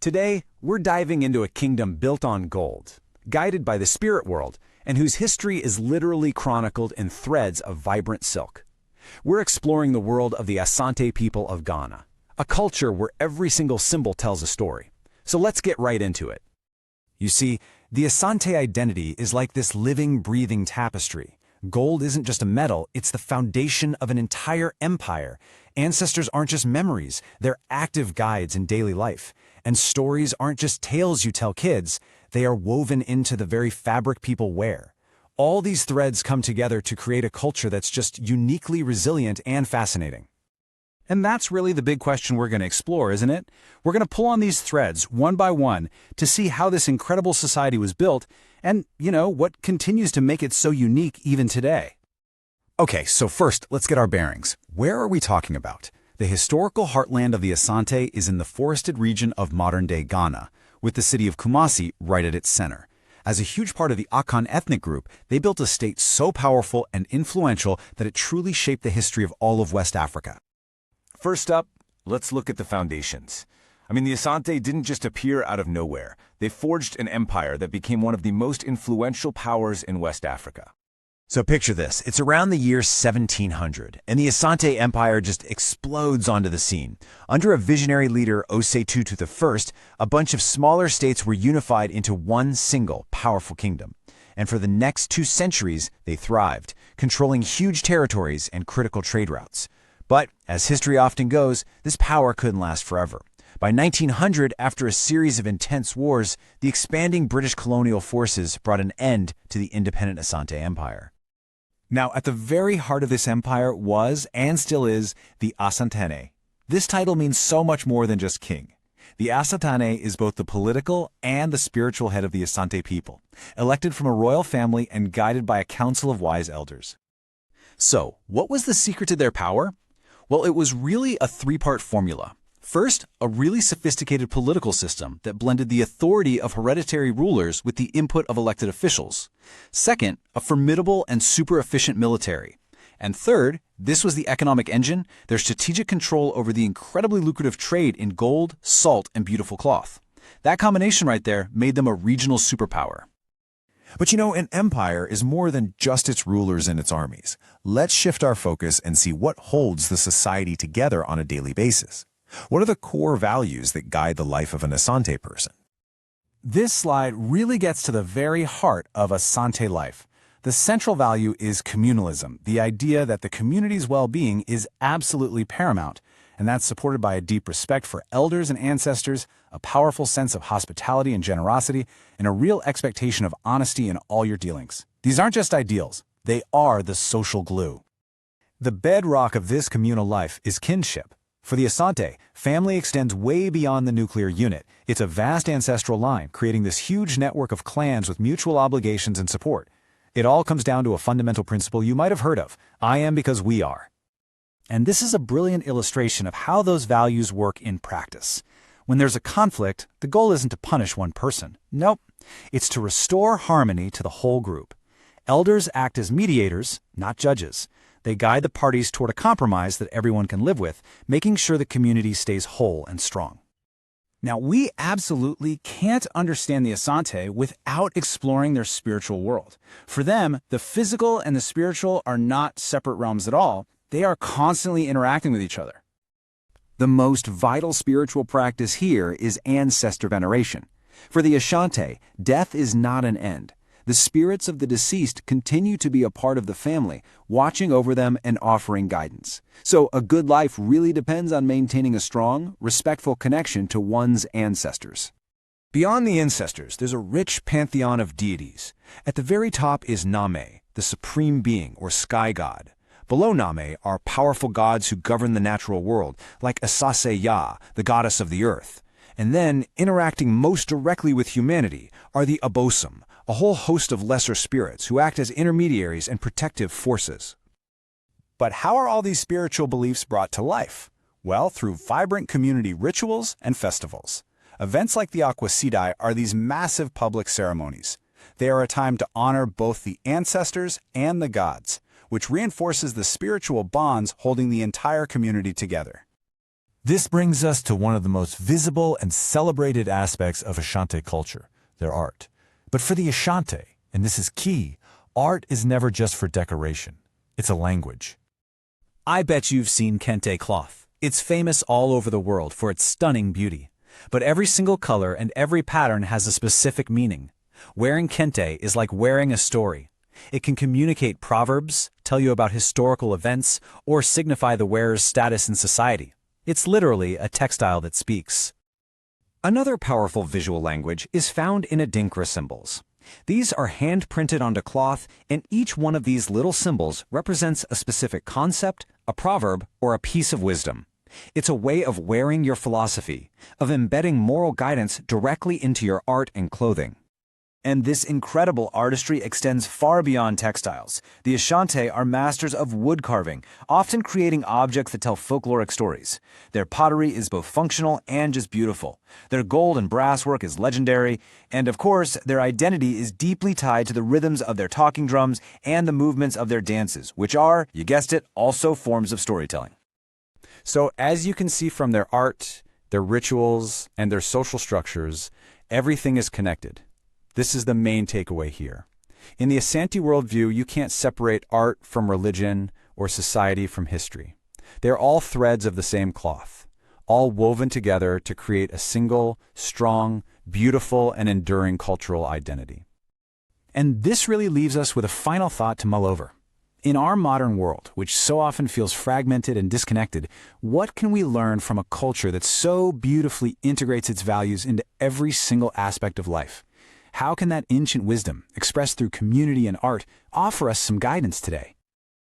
Today, we're diving into a kingdom built on gold, guided by the spirit world, and whose history is literally chronicled in threads of vibrant silk. We're exploring the world of the Asante people of Ghana, a culture where every single symbol tells a story. So let's get right into it. You see, the Asante identity is like this living, breathing tapestry. Gold isn't just a metal, it's the foundation of an entire empire. Ancestors aren't just memories, they're active guides in daily life. And stories aren't just tales you tell kids, they are woven into the very fabric people wear. All these threads come together to create a culture that's just uniquely resilient and fascinating. And that's really the big question we're going to explore, isn't it? We're going to pull on these threads one by one to see how this incredible society was built and, what continues to make it so unique even today. Okay, so first, let's get our bearings. Where are we talking about? The historical heartland of the Asante is in the forested region of modern-day Ghana, with the city of Kumasi right at its center. As a huge part of the Akan ethnic group, they built a state so powerful and influential that it truly shaped the history of all of West Africa. First up, let's look at the foundations. The Asante didn't just appear out of nowhere. They forged an empire that became one of the most influential powers in West Africa. So picture this, it's around the year 1700, and the Asante Empire just explodes onto the scene. Under a visionary leader, Osei I, a bunch of smaller states were unified into one single, powerful kingdom. And for the next 2 centuries, they thrived, controlling huge territories and critical trade routes. But, as history often goes, this power couldn't last forever. By 1900, after a series of intense wars, the expanding British colonial forces brought an end to the independent Asante Empire. Now, at the very heart of this empire was, and still is, the Asantene. This title means so much more than just king. The Asantene is both the political and the spiritual head of the Asante people, elected from a royal family and guided by a council of wise elders. So, what was the secret to their power? Well, it was really a 3-part formula. First, a really sophisticated political system that blended the authority of hereditary rulers with the input of elected officials. Second, a formidable and super efficient military. And third, this was the economic engine, their strategic control over the incredibly lucrative trade in gold, salt, and beautiful cloth. That combination right there made them a regional superpower. But an empire is more than just its rulers and its armies. Let's shift our focus and see what holds the society together on a daily basis. What are the core values that guide the life of an Asante person? This slide really gets to the very heart of Asante life. The central value is communalism, the idea that the community's well-being is absolutely paramount, and that's supported by a deep respect for elders and ancestors, a powerful sense of hospitality and generosity, and a real expectation of honesty in all your dealings. These aren't just ideals, they are the social glue. The bedrock of this communal life is kinship. For the Asante, family extends way beyond the nuclear unit. It's a vast ancestral line, creating this huge network of clans with mutual obligations and support. It all comes down to a fundamental principle you might have heard of: I am because we are. And this is a brilliant illustration of how those values work in practice. When there's a conflict, the goal isn't to punish one person. Nope, it's to restore harmony to the whole group. Elders act as mediators, not judges. They guide the parties toward a compromise that everyone can live with, making sure the community stays whole and strong. Now, we absolutely can't understand the Asante without exploring their spiritual world. For them, the physical and the spiritual are not separate realms at all. They are constantly interacting with each other. The most vital spiritual practice here is ancestor veneration. For the Asante, death is not an end. The spirits of the deceased continue to be a part of the family, watching over them and offering guidance. So a good life really depends on maintaining a strong, respectful connection to one's ancestors. Beyond the ancestors, there's a rich pantheon of deities. At the very top is Name, the supreme being or sky god. Below Name are powerful gods who govern the natural world, like Asase Ya, the goddess of the earth. And then, interacting most directly with humanity, are the Abosom, a whole host of lesser spirits who act as intermediaries and protective forces. But how are all these spiritual beliefs brought to life? Well, through vibrant community rituals and festivals. Events like the Aquacidai are these massive public ceremonies. They are a time to honor both the ancestors and the gods, which reinforces the spiritual bonds holding the entire community together. This brings us to one of the most visible and celebrated aspects of Asante culture, their art. But for the Asante, and this is key, art is never just for decoration. It's a language. I bet you've seen kente cloth. It's famous all over the world for its stunning beauty. But every single color and every pattern has a specific meaning. Wearing kente is like wearing a story. It can communicate proverbs, tell you about historical events, or signify the wearer's status in society. It's literally a textile that speaks. Another powerful visual language is found in Adinkra symbols. These are hand-printed onto cloth, and each one of these little symbols represents a specific concept, a proverb, or a piece of wisdom. It's a way of wearing your philosophy, of embedding moral guidance directly into your art and clothing. And this incredible artistry extends far beyond textiles. The Asante are masters of wood carving, often creating objects that tell folkloric stories. Their pottery is both functional and just beautiful. Their gold and brass work is legendary, and of course, their identity is deeply tied to the rhythms of their talking drums and the movements of their dances, which are, you guessed it, also forms of storytelling. So as you can see from their art, their rituals, and their social structures, everything is connected. This is the main takeaway here. In the Asante worldview, you can't separate art from religion or society from history. They're all threads of the same cloth, all woven together to create a single, strong, beautiful, and enduring cultural identity. And this really leaves us with a final thought to mull over. In our modern world, which so often feels fragmented and disconnected, what can we learn from a culture that so beautifully integrates its values into every single aspect of life? How can that ancient wisdom, expressed through community and art, offer us some guidance today?